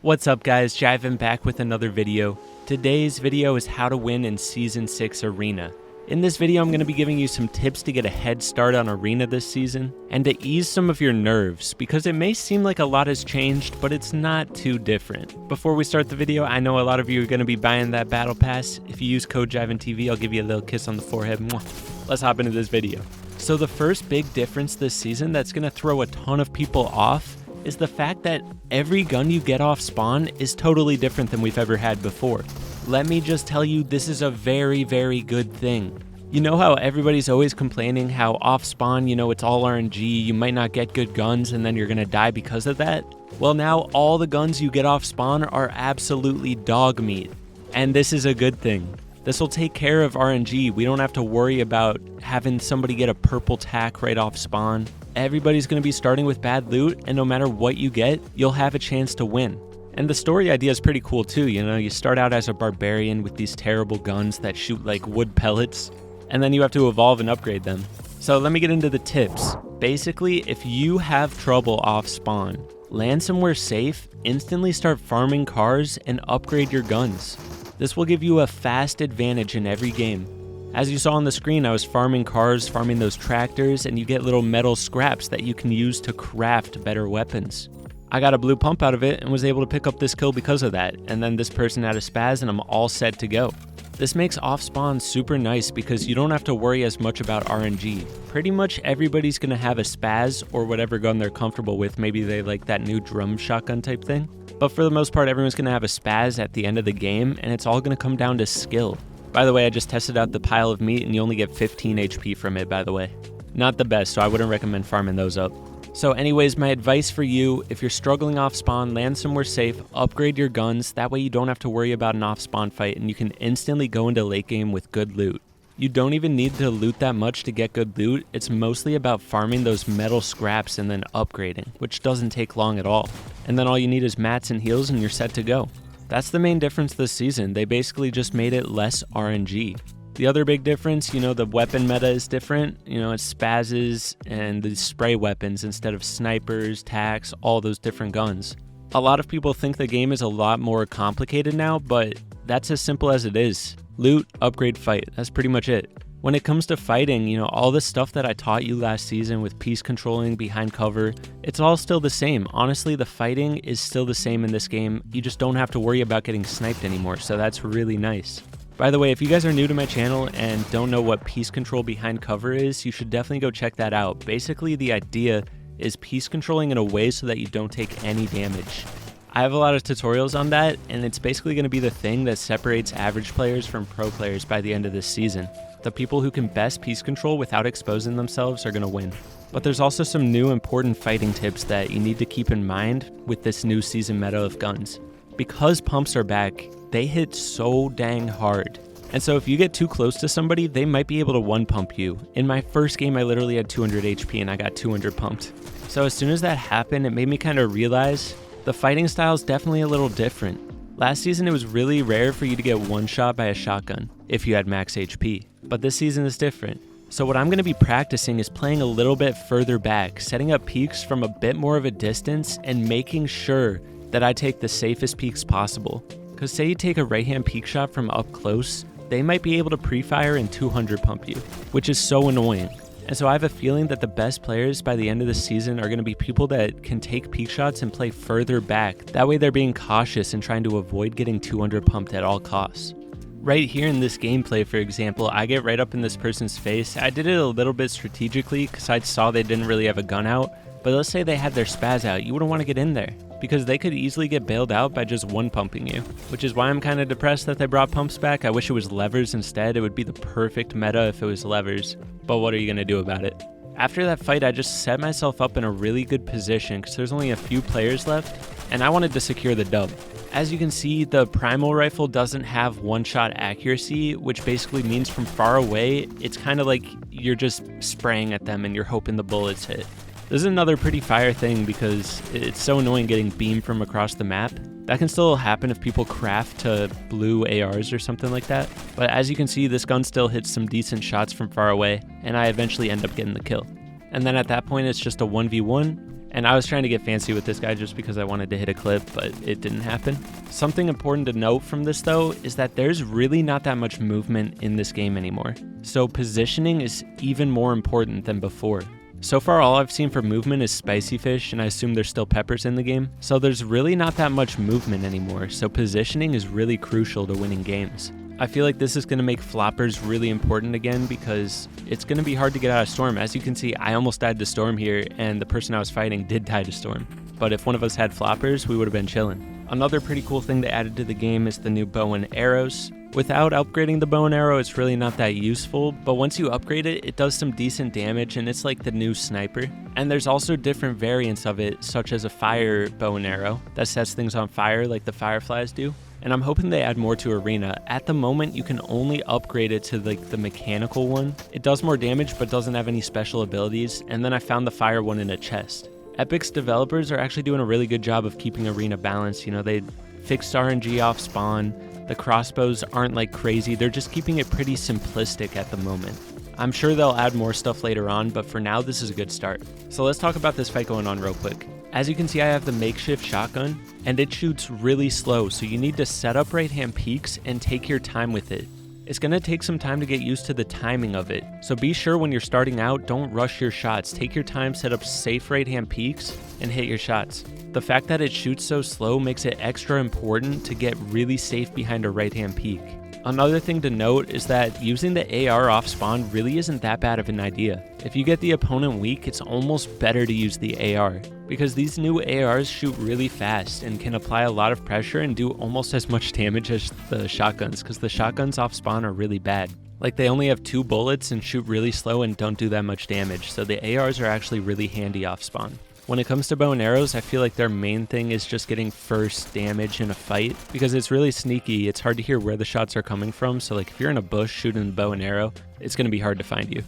What's up guys, Jivin back with another video. Today's video is how to win in Season 6 Arena. In this video I'm going to be giving you some tips to get a head start on Arena this season, and to ease some of your nerves, because it may seem like a lot has changed, but it's not too different. Before we start the video, I know a lot of you are going to be buying that Battle Pass. If you use code JIVINTV, I'll give you a little kiss on the forehead. Mwah. Let's hop into this video. So the first big difference this season that's going to throw a ton of people off is the fact that every gun you get off spawn is totally different than we've ever had before. Let me just tell you, this is a very, very good thing. You know how everybody's always complaining how off spawn, it's all RNG, you might not get good guns and then you're gonna die because of that? Well, now all the guns you get off spawn are absolutely dog meat. And this is a good thing. This will take care of RNG. We don't have to worry about having somebody get a purple tack right off spawn. Everybody's going to be starting with bad loot, and no matter what you get, you'll have a chance to win. And the story idea is pretty cool too, you start out as a barbarian with these terrible guns that shoot like wood pellets, and then you have to evolve and upgrade them. So let me get into the tips. Basically, if you have trouble off spawn, land somewhere safe, instantly start farming cars, and upgrade your guns. This will give you a fast advantage in every game. As you saw on the screen, I was farming cars, farming those tractors, and you get little metal scraps that you can use to craft better weapons. I got a blue pump out of it and was able to pick up this kill because of that, and then this person had a spaz and I'm all set to go. This makes off spawn super nice because you don't have to worry as much about RNG. Pretty much everybody's gonna have a spaz or whatever gun they're comfortable with. Maybe they like that new drum shotgun type thing. But for the most part, everyone's gonna have a spaz at the end of the game, and it's all gonna come down to skill. By the way, I just tested out the pile of meat and you only get 15 HP from it, by the way. Not the best, so I wouldn't recommend farming those up. So anyways, my advice for you, if you're struggling off spawn, land somewhere safe, upgrade your guns, that way you don't have to worry about an off spawn fight and you can instantly go into late game with good loot. You don't even need to loot that much to get good loot, it's mostly about farming those metal scraps and then upgrading, which doesn't take long at all. And then all you need is mats and heals and you're set to go. That's the main difference this season, they basically just made it less RNG. The other big difference, the weapon meta is different. It's spazzes and the spray weapons instead of snipers, tacks, all those different guns. A lot of people think the game is a lot more complicated now, but that's as simple as it is. Loot, upgrade, fight. That's pretty much it. When it comes to fighting, all the stuff that I taught you last season with piece controlling, behind cover, it's all still the same. Honestly, the fighting is still the same in this game. You just don't have to worry about getting sniped anymore, so that's really nice. By the way, if you guys are new to my channel and don't know what piece control behind cover is, you should definitely go check that out. Basically, the idea is piece controlling in a way so that you don't take any damage. I have a lot of tutorials on that, and it's basically going to be the thing that separates average players from pro players by the end of this season. The people who can best piece control without exposing themselves are going to win. But there's also some new important fighting tips that you need to keep in mind with this new season meta of guns. Because pumps are back, they hit so dang hard. And so if you get too close to somebody, they might be able to one pump you. In my first game, I literally had 200 HP and I got 200 pumped. So as soon as that happened, it made me kind of realize the fighting style is definitely a little different. Last season, it was really rare for you to get one shot by a shotgun if you had max HP, but this season is different. So what I'm going to be practicing is playing a little bit further back, setting up peaks from a bit more of a distance and making sure that I take the safest peaks possible. Because say you take a right hand peek shot from up close, they might be able to pre-fire and 200 pump you, which is so annoying. And so I have a feeling that the best players by the end of the season are going to be people that can take peek shots and play further back. That way they're being cautious and trying to avoid getting 200 pumped at all costs. Right here in this gameplay, for example, I get right up in this person's face. I did it a little bit strategically because I saw they didn't really have a gun out. But let's say they had their spaz out, you wouldn't want to get in there because they could easily get bailed out by just one pumping you, which is why I'm kind of depressed that they brought pumps back. I wish it was levers instead. It would be the perfect meta if it was levers, but what are you going to do about it? After that fight, I just set myself up in a really good position because there's only a few players left and I wanted to secure the dub. As you can see, the primal rifle doesn't have one-shot accuracy, which basically means from far away, it's kind of like you're just spraying at them and you're hoping the bullets hit. This is another pretty fire thing because it's so annoying getting beamed from across the map. That can still happen if people craft to blue ARs or something like that. But as you can see, this gun still hits some decent shots from far away, and I eventually end up getting the kill. And then at that point, it's just a 1v1, And I was trying to get fancy with this guy just because I wanted to hit a clip, but it didn't happen. Something important to note from this though is that there's really not that much movement in this game anymore. So positioning is even more important than before. So far all I've seen for movement is spicy fish, and I assume there's still peppers in the game. So there's really not that much movement anymore, so positioning is really crucial to winning games. I feel like this is going to make floppers really important again because it's going to be hard to get out of storm. As you can see, I almost died to storm here, and the person I was fighting did die to storm. But if one of us had floppers, we would have been chilling. Another pretty cool thing they added to the game is the new bow and arrows. Without upgrading the bow and arrow, it's really not that useful, but once you upgrade it, it does some decent damage, and it's like the new sniper. And there's also different variants of it, such as a fire bow and arrow that sets things on fire like the fireflies do. And I'm hoping they add more to Arena. At the moment, you can only upgrade it to like the mechanical one. It does more damage, but doesn't have any special abilities. And then I found the fire one in a chest. Epic's developers are actually doing a really good job of keeping Arena balanced. You know, they fixed RNG off spawn. The crossbows aren't like crazy. They're just keeping it pretty simplistic at the moment. I'm sure they'll add more stuff later on, but for now, this is a good start. So let's talk about this fight going on real quick. As you can see, I have the makeshift shotgun, and it shoots really slow, so you need to set up right-hand peaks and take your time with it. It's going to take some time to get used to the timing of it, so be sure when you're starting out, don't rush your shots. Take your time, set up safe right-hand peaks, and hit your shots. The fact that it shoots so slow makes it extra important to get really safe behind a right-hand peak. Another thing to note is that using the AR off spawn really isn't that bad of an idea. If you get the opponent weak, it's almost better to use the AR, because these new ARs shoot really fast and can apply a lot of pressure and do almost as much damage as the shotguns, because the shotguns off spawn are really bad. Like, they only have 2 bullets and shoot really slow and don't do that much damage, so the ARs are actually really handy off spawn. When it comes to bow and arrows, I feel like their main thing is just getting first damage in a fight, because it's really sneaky. It's hard to hear where the shots are coming from, so like if you're in a bush shooting the bow and arrow, it's going to be hard to find you.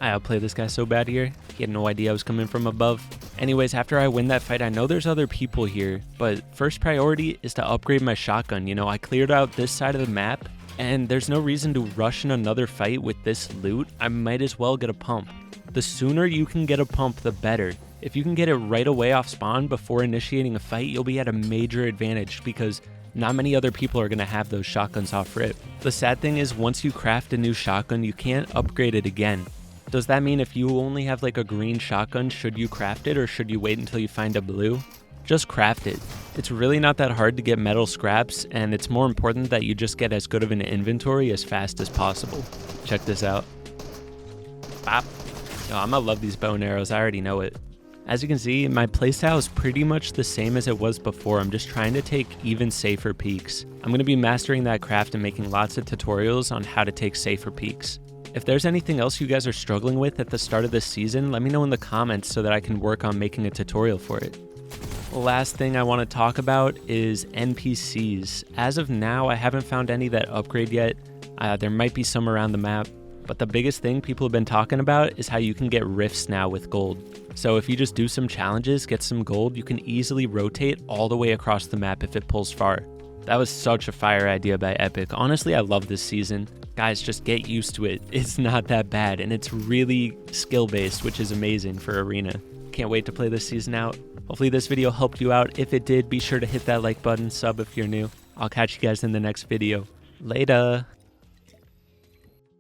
I outplayed this guy so bad here. He had no idea I was coming from above. Anyways, after I win that fight, I know there's other people here, but first priority is to upgrade my shotgun. You know, I cleared out this side of the map, and there's no reason to rush in another fight with this loot. I might as well get a pump. The sooner you can get a pump, the better. If you can get it right away off spawn before initiating a fight, you'll be at a major advantage because not many other people are going to have those shotguns off rip. The sad thing is, once you craft a new shotgun, you can't upgrade it again. Does that mean if you only have like a green shotgun, should you craft it or should you wait until you find a blue? Just craft it. It's really not that hard to get metal scraps, and it's more important that you just get as good of an inventory as fast as possible. Check this out. Bop. Oh, I'm gonna love these bow and arrows, I already know it. As you can see, my playstyle is pretty much the same as it was before. I'm just trying to take even safer peaks. I'm going to be mastering that craft and making lots of tutorials on how to take safer peaks. If there's anything else you guys are struggling with at the start of this season, let me know in the comments so that I can work on making a tutorial for it. The last thing I want to talk about is NPCs. As of now, I haven't found any that upgrade yet. There might be some around the map. But the biggest thing people have been talking about is how you can get rifts now with gold. So if you just do some challenges, get some gold, you can easily rotate all the way across the map if it pulls far. That was such a fire idea by Epic. Honestly, I love this season. Guys, just get used to it. It's not that bad, and it's really skill-based, which is amazing for Arena. Can't wait to play this season out. Hopefully this video helped you out. If it did, be sure to hit that like button, sub if you're new. I'll catch you guys in the next video. Later.